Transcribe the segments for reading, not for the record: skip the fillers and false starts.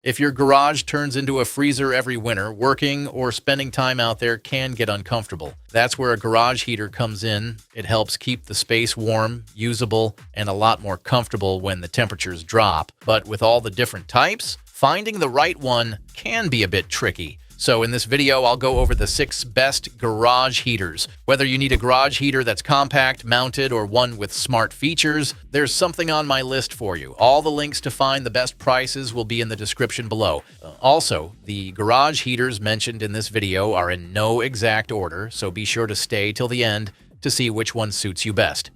If your garage turns into a freezer every winter, working or spending time out there can get uncomfortable. That's where a garage heater comes in. It helps keep the space warm, usable, and a lot more comfortable when the temperatures drop. But with all the different types, finding the right one can be a bit tricky. So in this video, I'll go over the 6 best garage heaters. Whether you need a garage heater that's compact, mounted, or one with smart features, there's something on my list for you. All the links to find the best prices will be in the description below. Also, the garage heaters mentioned in this video are in no exact order, so be sure to stay till the end to see which one suits you best.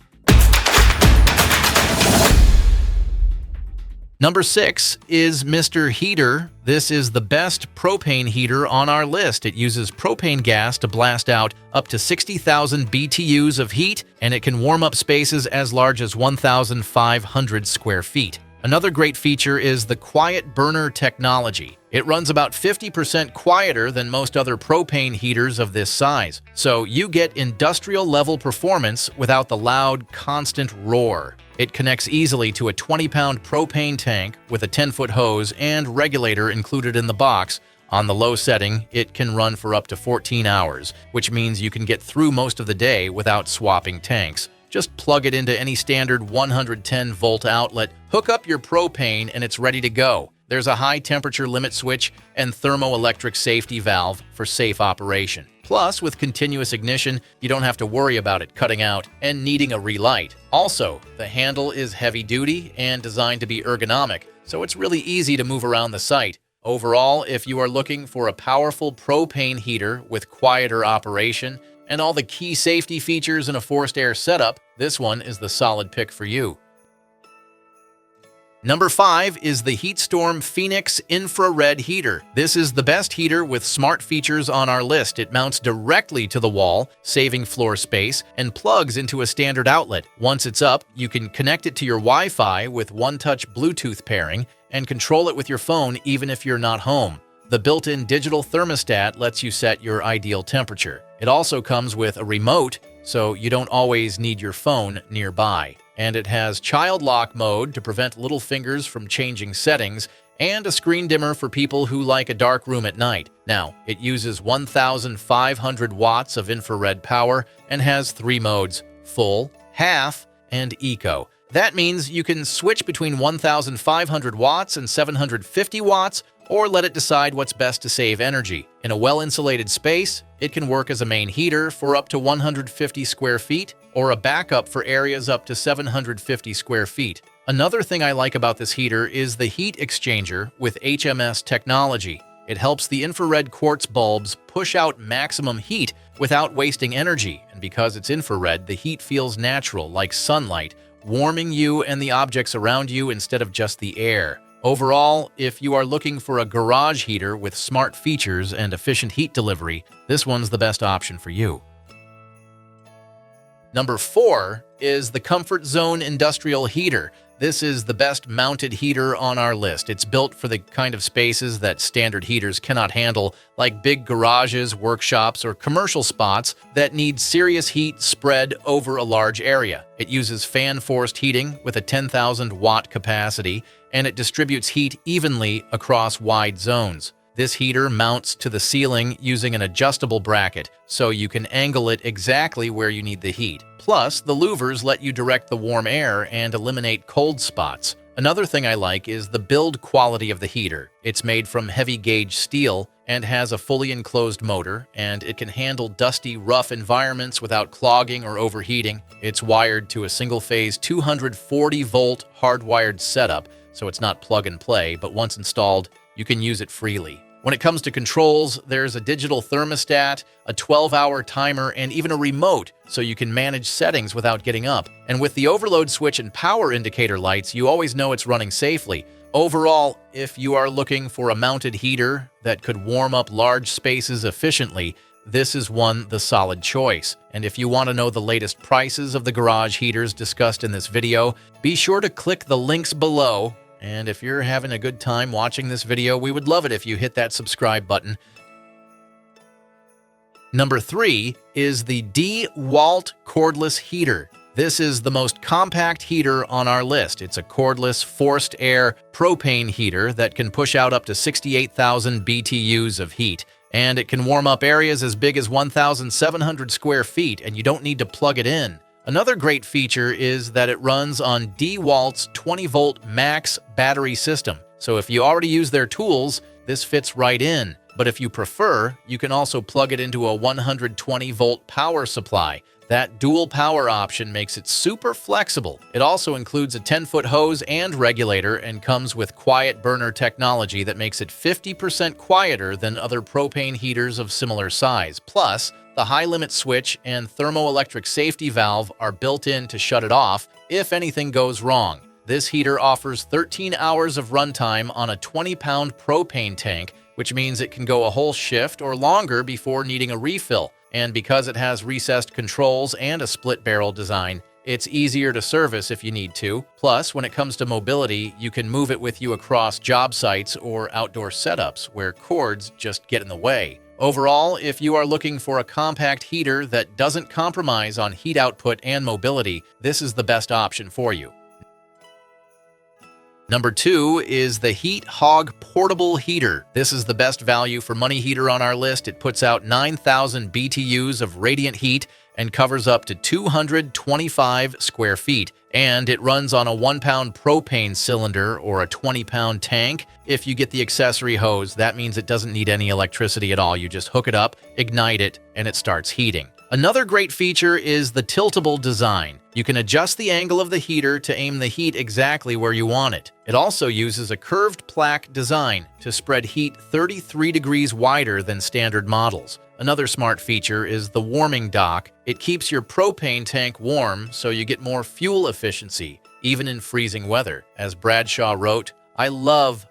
Number 6 is Mr. Heater. This is the best propane heater on our list. It uses propane gas to blast out up to 60,000 BTUs of heat, and it can warm up spaces as large as 1,500 square feet. Another great feature is the quiet burner technology. It runs about 50% quieter than most other propane heaters of this size, so you get industrial-level performance without the loud, constant roar. It connects easily to a 20-pound propane tank with a 10-foot hose and regulator included in the box. On the low setting, it can run for up to 14 hours, which means you can get through most of the day without swapping tanks. Just plug it into any standard 110-volt outlet, hook up your propane, and it's ready to go. There's a high-temperature limit switch and thermoelectric safety valve for safe operation. Plus, with continuous ignition, you don't have to worry about it cutting out and needing a relight. Also, the handle is heavy-duty and designed to be ergonomic, so it's really easy to move around the site. Overall, if you are looking for a powerful propane heater with quieter operation and all the key safety features in a forced air setup, this one is the solid pick for you. Number 5 is the HeatStorm Phoenix Infrared Heater. This is the best heater with smart features on our list. It mounts directly to the wall, saving floor space, and plugs into a standard outlet. Once it's up, you can connect it to your Wi-Fi with one-touch Bluetooth pairing and control it with your phone even if you're not home. The built-in digital thermostat lets you set your ideal temperature. It also comes with a remote, so you don't always need your phone nearby. And it has child lock mode to prevent little fingers from changing settings, and a screen dimmer for people who like a dark room at night. Now, it uses 1,500 watts of infrared power and has 3 modes: full, half, and eco. That means you can switch between 1,500 watts and 750 watts, or let it decide what's best to save energy. In a well-insulated space, it can work as a main heater for up to 150 square feet, or a backup for areas up to 750 square feet. Another thing I like about this heater is the heat exchanger with HMS technology. It helps the infrared quartz bulbs push out maximum heat without wasting energy, and because it's infrared, the heat feels natural, like sunlight, warming you and the objects around you instead of just the air. Overall, if you are looking for a garage heater with smart features and efficient heat delivery, this one's the best option for you. Number 4 is the Comfort Zone Industrial Heater. This is the best mounted heater on our list. It's built for the kind of spaces that standard heaters cannot handle, like big garages, workshops, or commercial spots that need serious heat spread over a large area. It uses fan-forced heating with a 10,000 watt capacity, and it distributes heat evenly across wide zones. This heater mounts to the ceiling using an adjustable bracket, so you can angle it exactly where you need the heat. Plus, the louvers let you direct the warm air and eliminate cold spots. Another thing I like is the build quality of the heater. It's made from heavy-gauge steel and has a fully enclosed motor, and it can handle dusty, rough environments without clogging or overheating. It's wired to a single-phase 240-volt hardwired setup, so it's not plug-and-play, but once installed, you can use it freely. When it comes to controls, there's a digital thermostat, a 12-hour timer, and even a remote, so you can manage settings without getting up. And with the overload switch and power indicator lights, you always know it's running safely. Overall, if you are looking for a mounted heater that could warm up large spaces efficiently, this is the solid choice. And if you want to know the latest prices of the garage heaters discussed in this video, be sure to click the links below. And if you're having a good time watching this video, we would love it if you hit that subscribe button. Number 3 is the DeWalt cordless heater. This is the most compact heater on our list. It's a cordless, forced air propane heater that can push out up to 68,000 BTUs of heat. And it can warm up areas as big as 1,700 square feet, and you don't need to plug it in. Another great feature is that it runs on DeWalt's 20-volt max battery system. So if you already use their tools, this fits right in. But if you prefer, you can also plug it into a 120-volt power supply. That dual power option makes it super flexible. It also includes a 10-foot hose and regulator and comes with quiet burner technology that makes it 50% quieter than other propane heaters of similar size. Plus, the high-limit switch and thermoelectric safety valve are built in to shut it off if anything goes wrong. This heater offers 13 hours of runtime on a 20-pound propane tank, which means it can go a whole shift or longer before needing a refill. And because it has recessed controls and a split-barrel design, it's easier to service if you need to. Plus, when it comes to mobility, you can move it with you across job sites or outdoor setups where cords just get in the way. Overall, if you are looking for a compact heater that doesn't compromise on heat output and mobility, this is the best option for you. Number 2 is the Heat Hog Portable Heater. This is the best value for money heater on our list. It puts out 9,000 BTUs of radiant heat and covers up to 225 square feet. And it runs on a 1-pound propane cylinder or a 20-pound tank. If you get the accessory hose, that means it doesn't need any electricity at all. You just hook it up, ignite it, and it starts heating. Another great feature is the tiltable design. You can adjust the angle of the heater to aim the heat exactly where you want it. It also uses a curved plaque design to spread heat 33 degrees wider than standard models. Another smart feature is the warming dock. It keeps your propane tank warm so you get more fuel efficiency, even in freezing weather. As Bradshaw wrote, "I love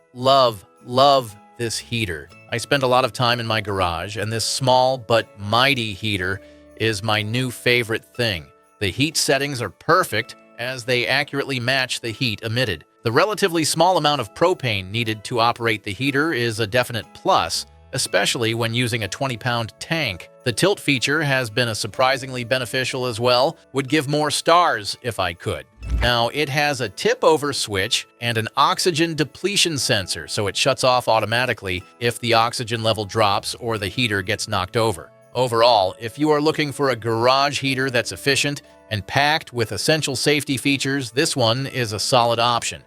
this heater. I spend a lot of time in my garage, and this small but mighty heater is my new favorite thing. The heat settings are perfect as they accurately match the heat emitted. The relatively small amount of propane needed to operate the heater is a definite plus, especially when using a 20-pound tank. The tilt feature has been surprisingly beneficial as well. Would give more stars if I could. Now, it has a tip-over switch and an oxygen depletion sensor, so it shuts off automatically if the oxygen level drops or the heater gets knocked over. Overall, if you are looking for a garage heater that's efficient and packed with essential safety features, this one is a solid option.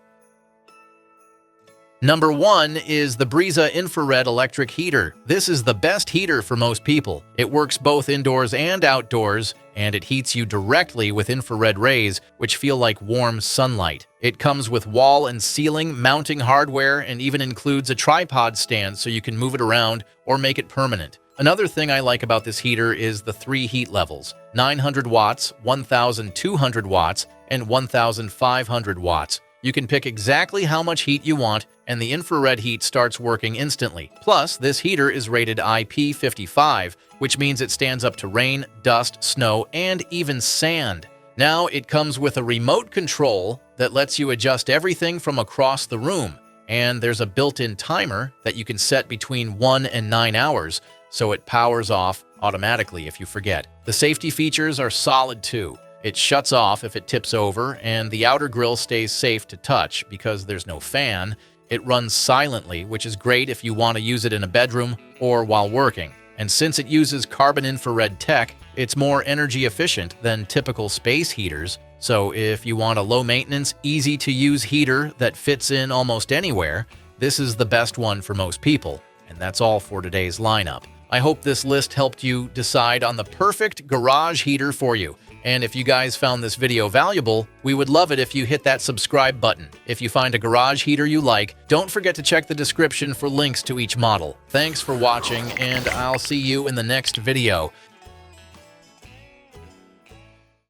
Number 1 is the Breeza Infrared Electric Heater. This is the best heater for most people. It works both indoors and outdoors, and it heats you directly with infrared rays, which feel like warm sunlight. It comes with wall and ceiling mounting hardware and even includes a tripod stand so you can move it around or make it permanent. Another thing I like about this heater is the 3 heat levels: 900 watts, 1,200 watts, and 1,500 watts. You can pick exactly how much heat you want, and the infrared heat starts working instantly. Plus, this heater is rated IP55, which means it stands up to rain, dust, snow, and even sand. Now, it comes with a remote control that lets you adjust everything from across the room, and there's a built-in timer that you can set between 1 and 9 hours, so it powers off automatically if you forget. The safety features are solid too. It shuts off if it tips over, and the outer grill stays safe to touch because there's no fan. It runs silently, which is great if you want to use it in a bedroom or while working. And since it uses carbon infrared tech, it's more energy efficient than typical space heaters. So if you want a low-maintenance, easy-to-use heater that fits in almost anywhere, this is the best one for most people. And that's all for today's lineup. I hope this list helped you decide on the perfect garage heater for you. And if you guys found this video valuable, we would love it if you hit that subscribe button. If you find a garage heater you like, don't forget to check the description for links to each model. Thanks for watching, and I'll see you in the next video.